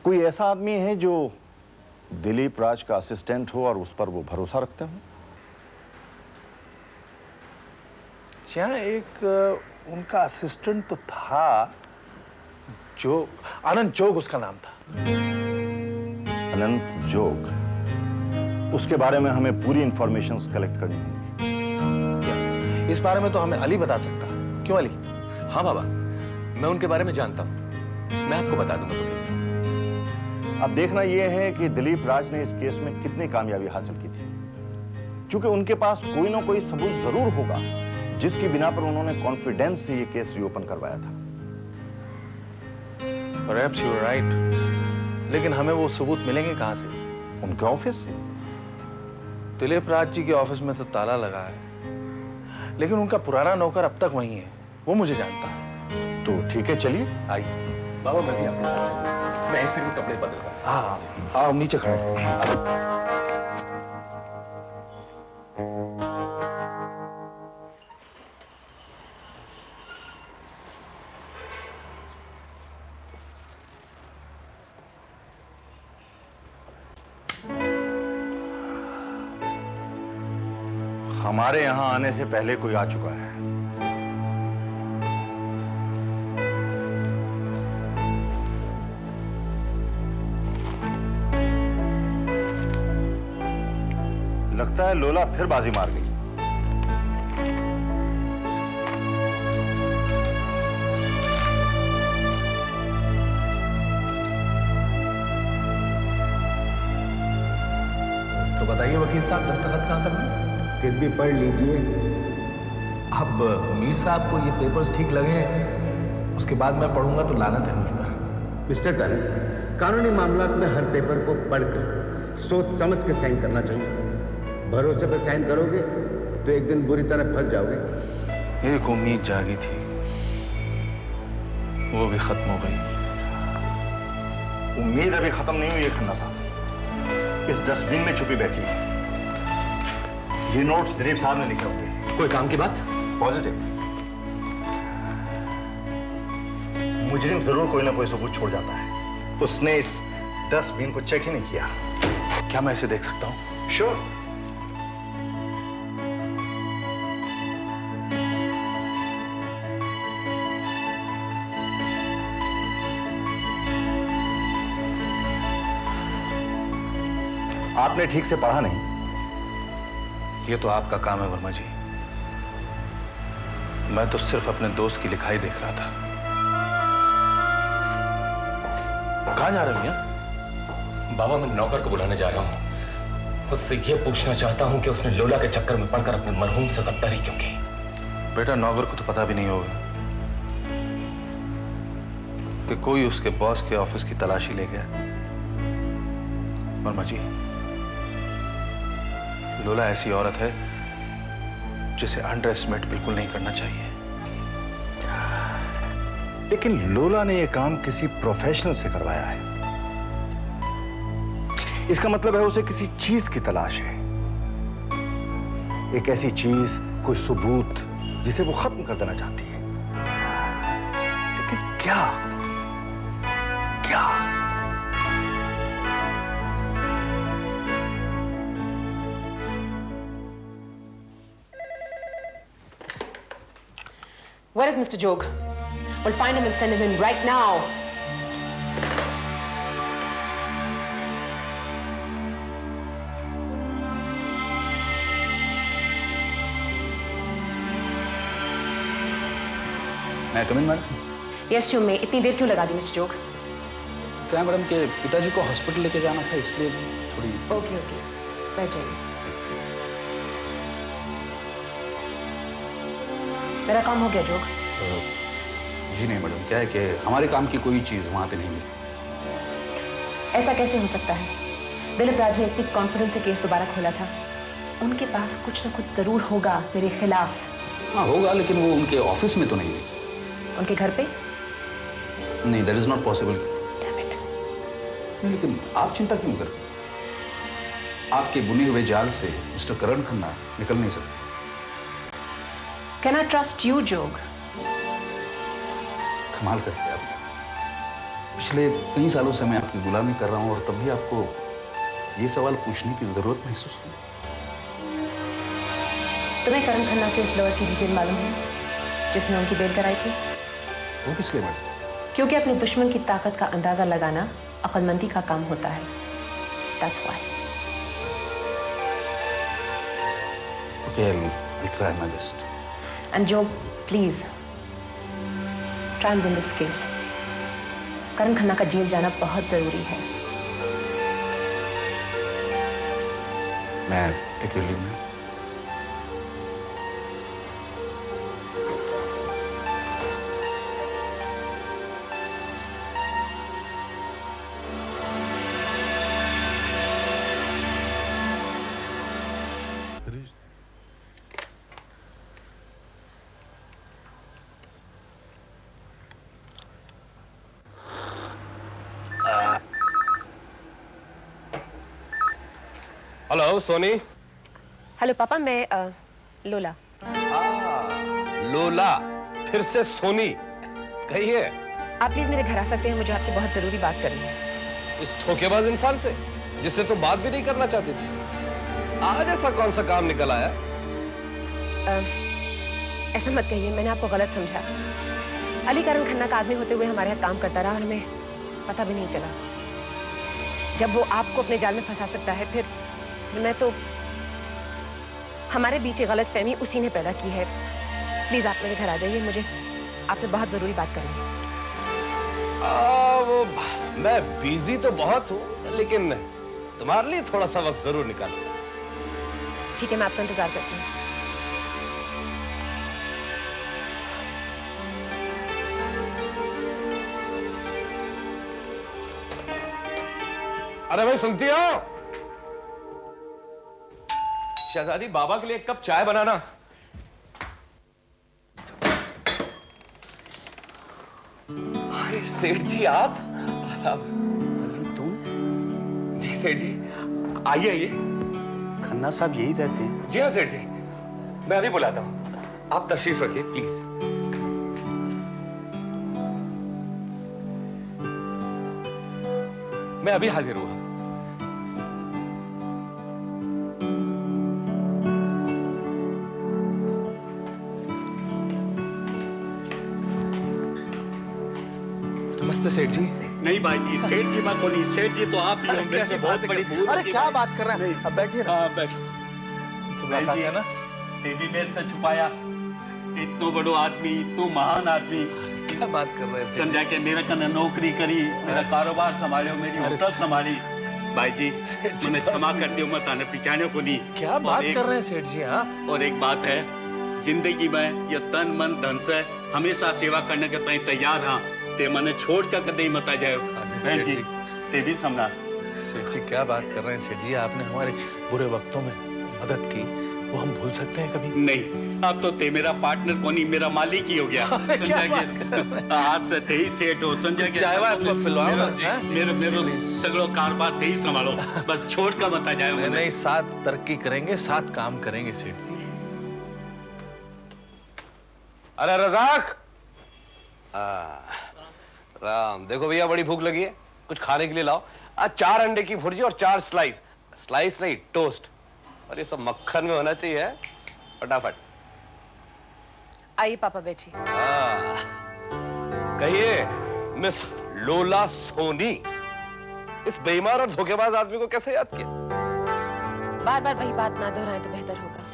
कोई ऐसा आदमी है जो दिलीप राज का असिस्टेंट हो और उस पर वो भरोसा रखते हो? यहाँ एक उनका असिस्टेंट तो था, जो अनंत जोग उसका नाम था। अनंत जोग? उसके बारे में हमें पूरी इंफॉर्मेशन कलेक्ट करनी होगी। इस बारे में तो हमें अली बता सकता। क्यों अली? हाँ बाबा, मैं उनके बारे में जानता हूँ, मैं आपको बता दूंगा तो कैसे। अब देखना यह है कि दिलीप राज ने इस केस में कितनी कामयाबी हासिल की थी, क्योंकि उनके पास कोई ना कोई सबूत जरूर होगा जिसकी बिना पर उन्होंने कॉन्फिडेंस से यह केस रीओपन करवाया था। Perhaps you're right, लेकिन हमें वो सबूत मिलेंगे कहां से? उनके ऑफिस से। दिलीप राज जी के ऑफिस में तो ताला लगा है, लेकिन उनका पुराना नौकर अब तक वहीं है, वो मुझे जानता है। तो ठीक है, चलिए। आइए। बाबा मैं भी आपके साथ चलूंगा। मैं एक सेकंड कपड़े बदल रहा हूँ। हाँ हाँ, नीचे खड़े हैं। हमारे यहां आने से पहले कोई आ चुका है। लगता है लोला फिर बाजी मार गई। तो बताइए वकील साहब, दस्तखत कहाँ करना है? फिर भी पढ़ लीजिए। अब मीर साहब को ये पेपर्स ठीक लगे, उसके बाद मैं पढ़ूंगा तो लानत है मुझ पर। मिस्टर तारिक, कानूनी मामलात में हर पेपर को पढ़कर सोच समझ के साइन करना चाहिए। भरोसे पर साइन करोगे तो एक दिन बुरी तरह फंस जाओगे। एक उम्मीद जागी थी, वो भी खत्म हो गई। उम्मीद अभी खत्म नहीं हुई है खन्ना साहब। इस डस्टबिन में छुपी बैठी है। ये नोट्स दिलीप साहब ने लिखे होंगे। कोई काम की बात? पॉजिटिव। मुजरिम जरूर कोई ना कोई सबूत छोड़ जाता है। उसने इस डस्टबिन को चेक ही नहीं किया। क्या मैं इसे देख सकता हूं? श्योर। आपने ठीक से पढ़ा नहीं। ये तो आपका काम है वर्मा जी। मैं तो सिर्फ अपने दोस्त की लिखाई देख रहा था। कहां जा रहे हो मियां? बाबा मैं नौकर को बुलाने जा रहा हूँ। उससे ये पूछना चाहता हूँ कि उसने लोला के चक्कर में पड़कर अपने मरहूम से गद्दारी क्यों की। बेटा, नौकर को तो पता भी नहीं होगा कि कोई उसके बॉस के ऑफिस की तलाशी ले गया। वर्मा जी, लोला ऐसी औरत है जिसे अंडर एस्टिमेट बिल्कुल नहीं करना चाहिए। लेकिन लोला ने यह काम किसी प्रोफेशनल से करवाया है। इसका मतलब है उसे किसी चीज की तलाश है। एक ऐसी चीज, कोई सबूत जिसे वो खत्म कर देना चाहती है। लेकिन क्या? क्या? Where is Mr. Jog? We'll find him and send him in right now. मैं coming madam? Yes, you may. इतनी देर क्यों लगा दी मिस्टर जोग? क्या मैडम के पिताजी को हॉस्पिटल लेके जाना था, इसलिए थोड़ी। ओके ओके, बैठ जाइए। मेरा काम हो गया जोग? जी नहीं मैडम, क्या है कि हमारे काम की कोई चीज़ वहाँ पे नहीं मिली। ऐसा कैसे हो सकता है? दिलीप राज ने इतनी कॉन्फिडेंस से केस दोबारा खोला था। उनके पास कुछ ना कुछ जरूर होगा मेरे खिलाफ। हाँ होगा, लेकिन वो उनके ऑफिस में तो नहीं है। उनके घर पे? नहीं, that is not possible. Damn it. लेकिन आप चिंता क्यों करते? आपके बुने हुए जाल से मिस्टर करण खन्ना निकल नहीं सकते। Can I trust you, जोग? कमाल करते आप। पिछले कई सालों से मैं आपकी गुलामी कर रहा हूं और तब भी आपको ये सवाल पूछने की जरूरत महसूस हुई। तुम्हें करण खन्ना के उस लॉयर की डिटेल मालूम है जिसने उनकी बेल कराई थी? वो किस लिए मैडम? क्योंकि अपने दुश्मन की ताकत का अंदाजा लगाना अक्लमंदी का काम होता है। That's why. Okay, I'll try my best. And Joe, please try and win this case. करण खन्ना का जेल जाना बहुत जरूरी है। मैं एक रिलीव में हेलो सोनी। हेलो पापा, मैं लोला। लोला फिर से सोनी कहिए। आप प्लीज मेरे घर आ सकते हैं? मुझे आपसे बहुत जरूरी बात करनी है। इस धोखेबाज इंसान से जिससे तुम बात भी नहीं करना चाहती थी, आज ऐसा कौन सा काम निकल आया? ऐसा मत कहिए, मैंने आपको गलत समझा। अली करण खन्ना का आदमी होते हुए हमारे यहाँ काम करता रहा और हमें पता भी नहीं चला। जब वो आपको अपने जाल में फंसा सकता है, फिर मैं तो हमारे बीच ये गलतफहमी उसी ने पैदा की है। प्लीज आप मेरे घर आ जाइए, मुझे आपसे बहुत जरूरी बात करनी है। वो मैं बिजी तो बहुत हूँ, लेकिन तुम्हारे लिए थोड़ा सा वक्त जरूर निकालूंगा। ठीक है, मैं आपका इंतजार करती हूँ। अरे भाई सुनती हो? शहजादी, बाबा के लिए एक कप चाय बनाना। अरे सेठ जी आप? तुम? जी सेठ जी, आइए आइए। खन्ना साहब यही रहते हैं? जी हाँ सेठ जी, मैं अभी बुलाता हूँ, आप तशरीफ रखिए प्लीज। मैं अभी हाजिर हुआ। नमस्ते सेठ जी। नहीं भाई जी, सेठ जी माँ को नहीं, सेठ जी तो आप ही हो, मेरे से बहुत बड़ी भूल। अरे क्या बात कर रहे हैं? अब बैठिए ना। हाँ बैठो। मुलाकात है ना? ये भी मेरे से छुपाया। इतना बड़ो आदमी, इतना महान आदमी। क्या बात कर रहे हैं? समझा के मेरा कने नौकरी करी, मेरा कारोबार संभालो, मेरी होटल संभाली। भाई जी मैंने क्षमा कर दियो, मत आने पिछाने को नहीं। क्या बात कर रहे हैं सेठ जी? हाँ, और एक बात है, जिंदगी में ये तन मन धन से हमेशा सेवा करने के तय तैयार हाँ। ते मने छोड़ कर कदे मत आ जाए। बहन जी ते भी समझा। सेठ जी क्या बात कर रहे हैं? सेठ जी आपने हमारे बुरे वक्तों में मदद की, वो हम भूल सकते हैं कभी? नहीं, अब तो ते मेरा पार्टनर कोनी, मेरा मालिक ही हो गया। समझा के आज से ते ही सेठ हो। समझा के चाय वाय आपको पिलवाऊंगा। मेरे सगलो कारोबार ते ही संभालो, बस छोड़ कर मत आ जाए। नहीं, साथ तरक्की करेंगे, साथ काम करेंगे सेठ जी। अरे रजाक, राम, देखो भैया बड़ी भूख लगी है, कुछ खाने के लिए लाओ। 4 अंडे की भुर्जी और 4 स्लाइस, स्लाइस नहीं टोस्ट, और ये सब मक्खन में होना चाहिए। फटाफट आइए पापा बैठिए। कहिए मिस लोला सोनी, इस बेईमान और धोखेबाज आदमी को कैसे याद किया? बार बार वही बात ना दोहराएं तो बेहतर होगा।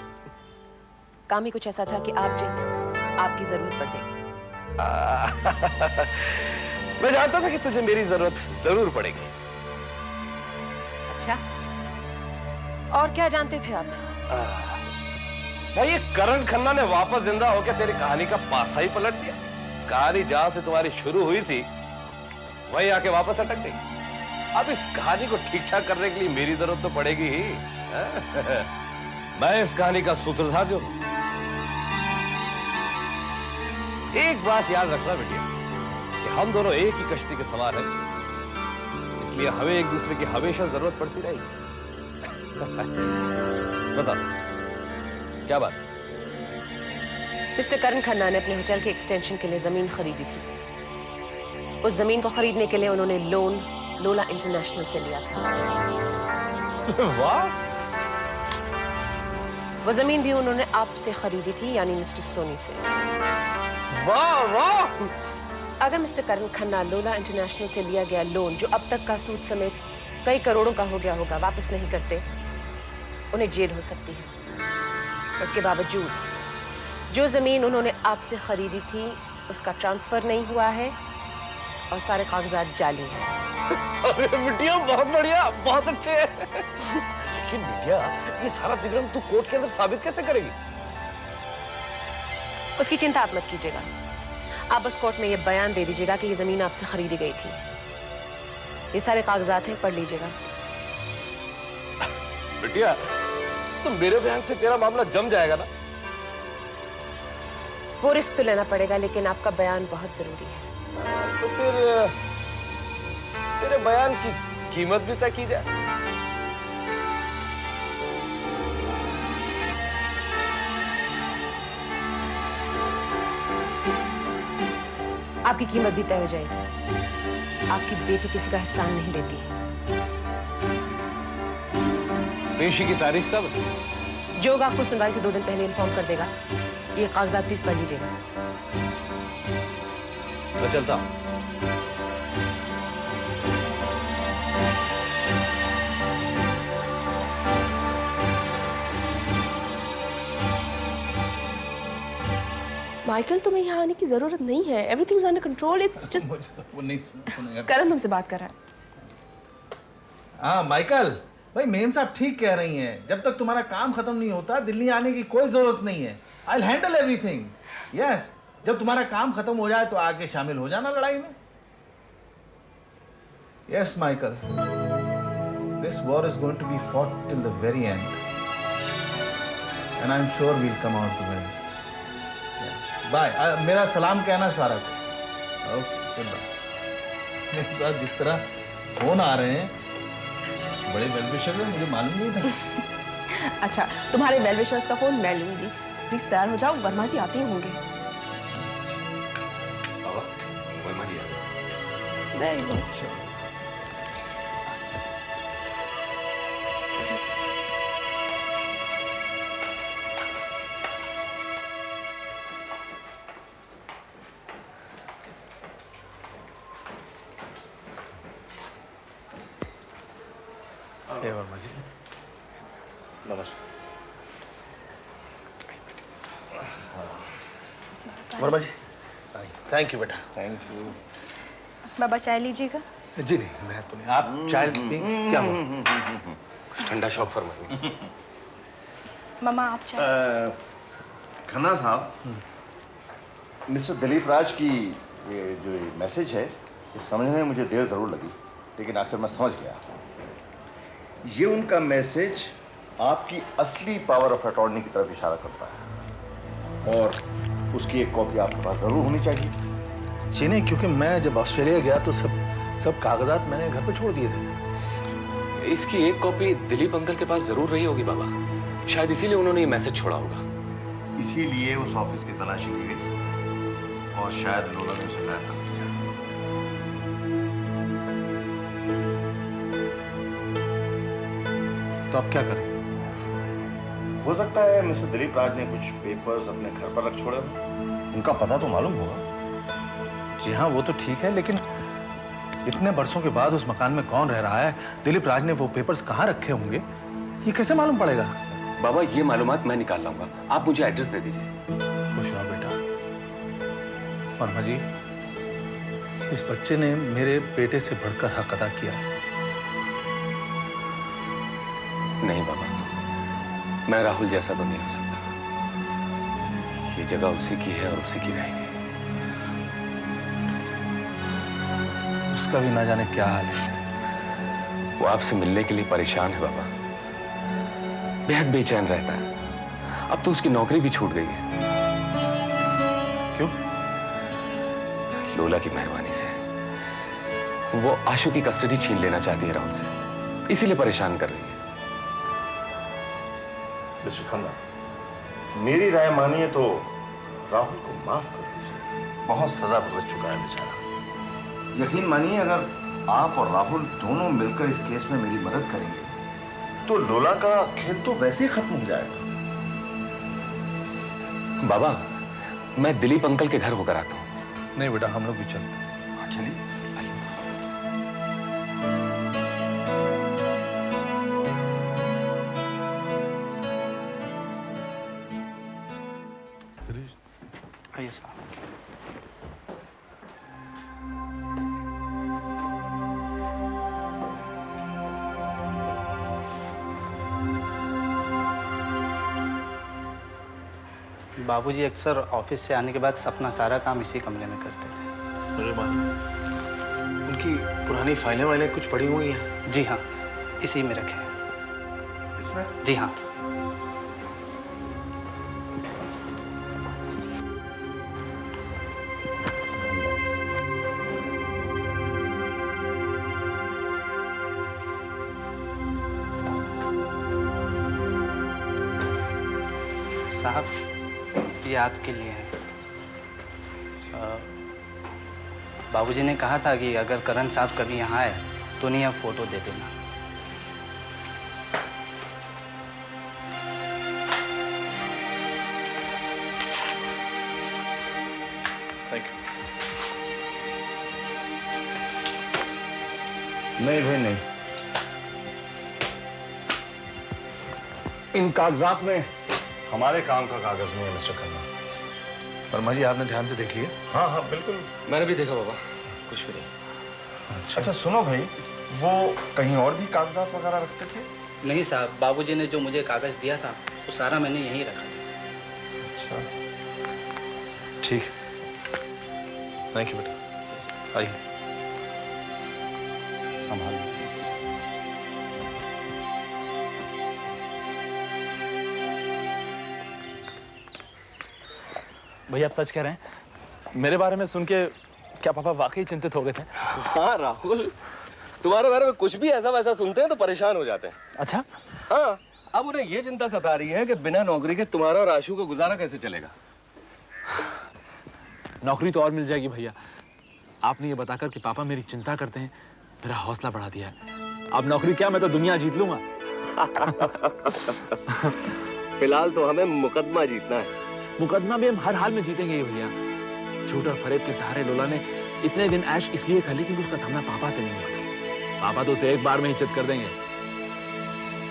काम ही कुछ ऐसा था कि आपकी जरूरत पड़ गई। मैं जानता था कि तुझे मेरी जरूरत जरूर पड़ेगी। अच्छा, और क्या जानते थे आप? भाई ये करण खन्ना ने वापस जिंदा होकर तेरी कहानी का पासा ही पलट दिया। कहानी जहां से तुम्हारी शुरू हुई थी वहीं आके वापस अटक गई। अब इस कहानी को ठीक ठाक करने के लिए मेरी जरूरत तो पड़ेगी ही। मैं इस कहानी का सूत्रधार जो हूं। एक बात याद रखना बेटिया कि हम दोनों एक ही कश्ती के सवार हैं, इसलिए हमें एक दूसरे की हमेशा जरूरत पड़ती रहेगी। बता क्या बात? मिस्टर करण खन्ना ने अपने होटल के एक्सटेंशन के लिए जमीन खरीदी थी। उस जमीन को खरीदने के लिए उन्होंने लोन लोला इंटरनेशनल से लिया था। वाह, वो जमीन भी उन्होंने आपसे खरीदी थी, यानी मिस्टर सोनी से। वाह वाह। अगर मिस्टर करण खन्ना लोला इंटरनेशनल से लिया गया लोन, जो अब तक का सूद समेत कई करोड़ों का हो गया होगा, वापस नहीं करते, उन्हें जेल हो सकती है। उसके बावजूद जो जमीन उन्होंने आपसे खरीदी थी उसका ट्रांसफर नहीं हुआ है और सारे कागजात जाली हैं। अरे बिटिया, बहुत बढ़िया, बहुत अच्छे है। लेकिन बिटिया, ये सारा विक्रम तू कोर्ट के अंदर साबित कैसे करेगी? उसकी चिंता आप मत कीजिएगा। आप बस कोर्ट में ये बयान दे दीजिएगा कि ये जमीन आपसे खरीदी गई थी। ये सारे कागजात हैं, पढ़ लीजिएगा। बिटिया, तो मेरे बयान से तेरा मामला जम जाएगा ना? वो रिस्क तो लेना पड़ेगा, लेकिन आपका बयान बहुत जरूरी है। तो फिर तेरे बयान की कीमत भी तय की जाए। आपकी कीमत भी तय हो जाएगी। आपकी बेटी किसी का एहसान नहीं लेती। पेशी की तारीख कब? जोग आपको सुनवाई से 2 दिन पहले इन्फॉर्म कर देगा। ये कागजात प्लीज पढ़ लीजिएगा। मैं चलता हूं। माइकल, तुम्हें यहाँ आने की जरूरत नहीं है। Everything is under control. It's just मुझे तो वो नहीं सुनेगा। करण तुमसे बात कर रहा है। हाँ माइकल भाई, मेम साहब ठीक कह रही हैं। जब तक तुम्हारा काम खत्म नहीं होता दिल्ली आने की कोई जरूरत नहीं है। I will handle everything. Yes, जब तुम्हारा काम खत्म हो जाए तो आके शामिल हो जाना लड़ाई में। Yes Michael, this war is going to be fought till the very end and I am sure we'll come out to win. Bye. मेरा सलाम कहना सारा को। Okay, good bye. मेरे साथ जिस तरह फोन आ रहे हैं, बड़े वेलविशर हैं, मुझे मालूम नहीं था। अच्छा, तुम्हारे वेलविशर्स का फोन मैं लूंगी। प्लीज तैयार हो जाओ, वर्मा जी आते ही होंगे। बाबा, वर्मा जी आ गए। Very good. वर्मा जी, नमस्कार। वर्मा जी, थैंक यू बेटा। Thank you. बाबा चाय लीजिएगा। जी नहीं, मैं तो नहीं। आप चाय पिएंगे? क्या हुआ? ठंडा शौक फरमाइए। मामा आप चाय। खन्ना साहब, मिस्टर दिलीप राज की ये जो मैसेज है, ये समझने में मुझे देर जरूर लगी, लेकिन आखिर मैं समझ गया। ये उनका मैसेज आपकी असली पावर ऑफ अटॉर्नी की तरफ इशारा करता है और उसकी एक कॉपी आपके पास जरूर होनी चाहिए। जी नहीं, क्योंकि मैं जब ऑस्ट्रेलिया गया तो सब कागजात मैंने घर पे छोड़ दिए थे। इसकी एक कॉपी दिलीप अंकल के पास जरूर रही होगी बाबा। शायद इसीलिए उन्होंने ये मैसेज छोड़ा होगा। इसीलिए उस ऑफिस की तलाशी की गई और शायद लोला ने उसे गायब कर दिया। तो आप क्या करें? हो सकता है मिस्टर दिलीप राज ने कुछ पेपर्स अपने घर पर रख छोड़े हों। उनका पता तो मालूम होगा। जी हाँ, वो तो ठीक है, लेकिन इतने बरसों के बाद उस मकान में कौन रह रहा है, दिलीप राज ने वो पेपर्स कहाँ रखे होंगे, ये कैसे मालूम पड़ेगा? बाबा, ये मालूमात मैं निकाल लाऊंगा। आप मुझे एड्रेस दे दीजिए। खुश रहो बेटा। वर्मा जी, इस बच्चे ने मेरे बेटे से बढ़कर हक अदा किया। नहीं बाबा, मैं राहुल जैसा तो नहीं हो सकता। ये जगह उसी की है और उसी की रहेगी। उसका भी ना जाने क्या हाल है। वो आपसे मिलने के लिए परेशान है बाबा, बेहद बेचैन रहता है। अब तो उसकी नौकरी भी छूट गई है। क्यों? लोला की मेहरबानी से। वो आशु की कस्टडी छीन लेना चाहती है राहुल से, इसीलिए परेशान कर रही है। मिस्टर खन्ना, मेरी राय मानिए तो राहुल को माफ कर दीजिए। बहुत सजा भुगत चुका है बेचारा। यकीन मानिए, अगर आप और राहुल दोनों मिलकर इस केस में मेरी मदद करेंगे तो लोला का खेल तो वैसे ही खत्म हो जाएगा। बाबा, मैं दिलीप अंकल के घर होकर आता हूँ। नहीं बेटा, हम लोग भी चलते हैं। हाँ, चलिए। आइए साहब। बाबूजी अक्सर ऑफिस से आने के बाद अपना सारा काम इसी कमरे में करते थे। मुझे मालूम। उनकी पुरानी फाइलें कुछ पड़ी हुई हैं? जी हाँ, इसी में रखे हैं। इसमें? जी हाँ। साहब, ये आपके लिए है। बाबूजी ने कहा था कि अगर करण साहब कभी यहाँ आए तो उन्हें आप फोटो दे देना। Thank you. नहीं भाई नहीं, इन कागजात में हमारे काम का कागज नहीं है मिस्टर खन्ना। वर्मा जी, आपने ध्यान से देख लिया? हाँ हाँ बिल्कुल। मैंने भी देखा बाबा, कुछ भी नहीं। अच्छा सुनो भाई, वो कहीं और भी कागजात वगैरह रखते थे? नहीं साहब, बाबूजी ने जो मुझे कागज दिया था वो सारा मैंने यहीं रखा था। अच्छा ठीक, थैंक यू बेटा। आइए। संभालिए। भैया आप सच कह रहे हैं? मेरे बारे में सुन के क्या पापा वाकई चिंतित हो गए थे? हाँ राहुल, तुम्हारे बारे में कुछ भी ऐसा वैसा सुनते हैं तो परेशान हो जाते हैं। अच्छा? हाँ, अब उन्हें ये चिंता सता रही है कि बिना नौकरी के तुम्हारा और आशु को गुजारा कैसे चलेगा। नौकरी तो और मिल जाएगी भैया। आपने ये बताकर कि पापा मेरी चिंता करते हैं, मेरा हौसला बढ़ा दिया है। अब नौकरी क्या, मैं तो दुनिया जीत लूंगा। फिलहाल तो हमें मुकदमा जीतना है। मुकदमा भी हम हर हाल में जीतेंगे ही भैया। झूठ और फरेब के सहारे लोला ने इतने दिन ऐश इसलिए कर ली क्योंकि उसका सामना पापा से नहीं हुआ। पापा तो उसे एक बार में ही चित कर देंगे।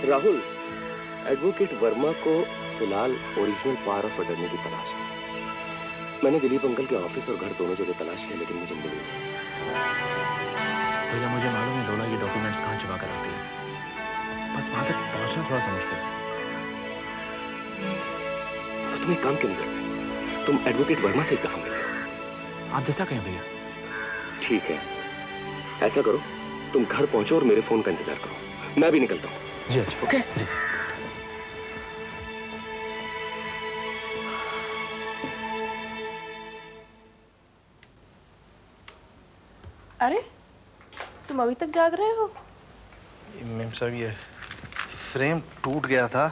राहुल, एडवोकेट वर्मा को फिलहाल ओरिजिनल पावर ऑफ अटर्नी की तलाश है। मैंने दिलीप अंकल के ऑफिस और घर दोनों जगह तलाश किया लेकिन मुझे मिली नहीं। भैया मुझे मालूम है लोला ये डॉक्यूमेंट्स कहाँ छुपा कर रखती है, बस वहां तक पहुंचना थोड़ा सा मुश्किल है। तो तुम एक काम क्यों नहीं करते, तुम एडवोकेट वर्मा से एक दफा मिल लो। आप जैसा कहें भैया। ठीक है, ऐसा करो, तुम घर पहुंचो और मेरे फोन का इंतजार करो, मैं भी निकलता हूँ। जी अच्छा। ओके जी। अरे तुम अभी तक जाग रहे हो? मैम साहब, ये फ्रेम टूट गया था,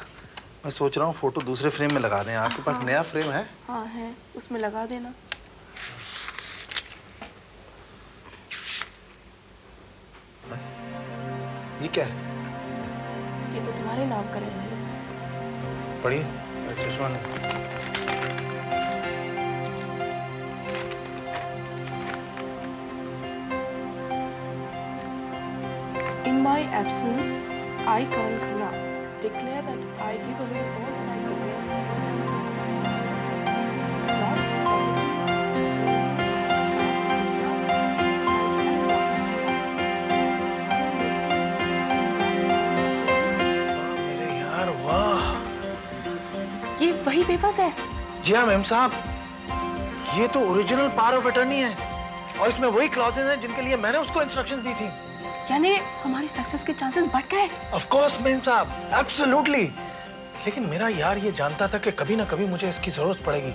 मैं सोच रहा हूँ फोटो दूसरे फ्रेम में लगा दें। आपके पास नया फ्रेम है? हाँ है, उसमें लगा देना। ये क्या है? ये तो तुम्हारे नाम का है। पढ़िए, चश्मा नहीं। In my absence, I, Karan Khanna, declare that I give away all that I possess in terms of money, assets, lots, property, मेरे यार वाह! ये वही पेपर्स है? जी हाँ मैम साहब, ये तो ओरिजिनल पावर ऑफ अटर्नी है और इसमें वही क्लॉजेज हैं जिनके लिए मैंने उसको इंस्ट्रक्शंस दी थी। यानी हमारी सक्सेस के चांसेस बढ़ गए? ऑफ कोर्स मैम साहब, एब्सोल्युटली। लेकिन मेरा यार ये जानता था कि कभी ना कभी मुझे इसकी जरूरत पड़ेगी,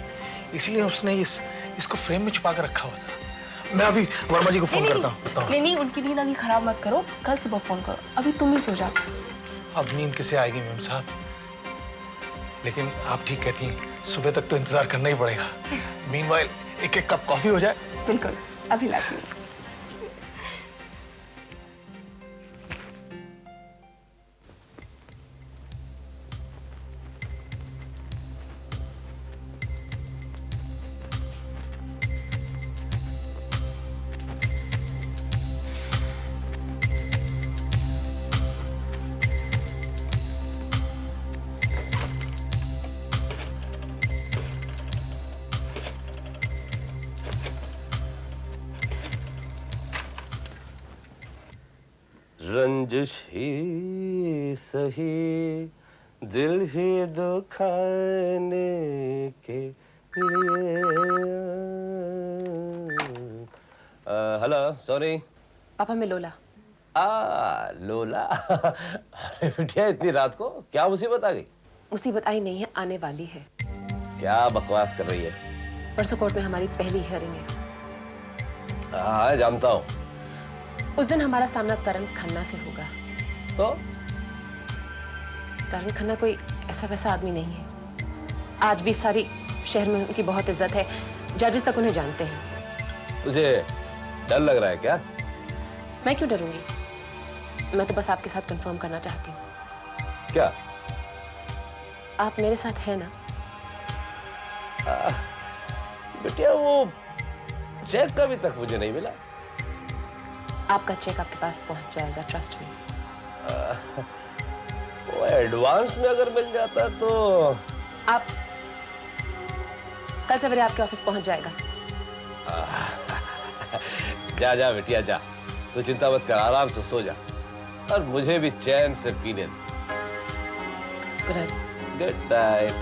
इसलिए उसने इसको फ्रेम में छुपा कर रखा हुआ था। मैं अभी वर्मा जी को फोन करता हूँ। नहीं, उनकी नींद अभी खराब मत करो, कल सुबह फोन करो। अभी तुम ही सो जाओ। अब नींद किसे आएगी मैम साहब? लेकिन आप ठीक कहती हैं, सुबह तक तो इंतजार करना ही पड़ेगा। मीनवाइल एक कप कॉफी हो जाए। बिल्कुल, अभी लाती हूँ। रंजिश ही सही दिल ही दुखाने के लिए। Hello, sorry. पापा मैं लोला। लोला। अरे बिटिया, इतनी रात को क्या मुसीबत आ गई? मुसीबत आई नहीं है, आने वाली है। क्या बकवास कर रही है? परसों कोर्ट में हमारी पहली हियरिंग है। हाँ, जानता हूँ। उस दिन हमारा सामना करण खन्ना से होगा। तो करण खन्ना कोई ऐसा वैसा आदमी नहीं है। आज भी सारी शहर में उनकी बहुत इज्जत है, जजेस तक उन्हें जानते हैं। तुझे डर लग रहा है क्या? मैं क्यों डरूंगी? मैं तो बस आपके साथ कंफर्म करना चाहती हूँ। क्या? आप मेरे साथ हैं ना? बेटिया, वो चेक अभी तक मुझे नहीं मिला। आपका चेक आपके पास पहुंच जाएगा, ट्रस्ट मी। वो एडवांस में अगर मिल जाता तो। आप कल सवेरे आपके ऑफिस पहुंच जाएगा। जा जा बेटिया जा, तू चिंता मत कर, आराम से सो जा और मुझे भी चैन से पीने दे। Good night. Good night.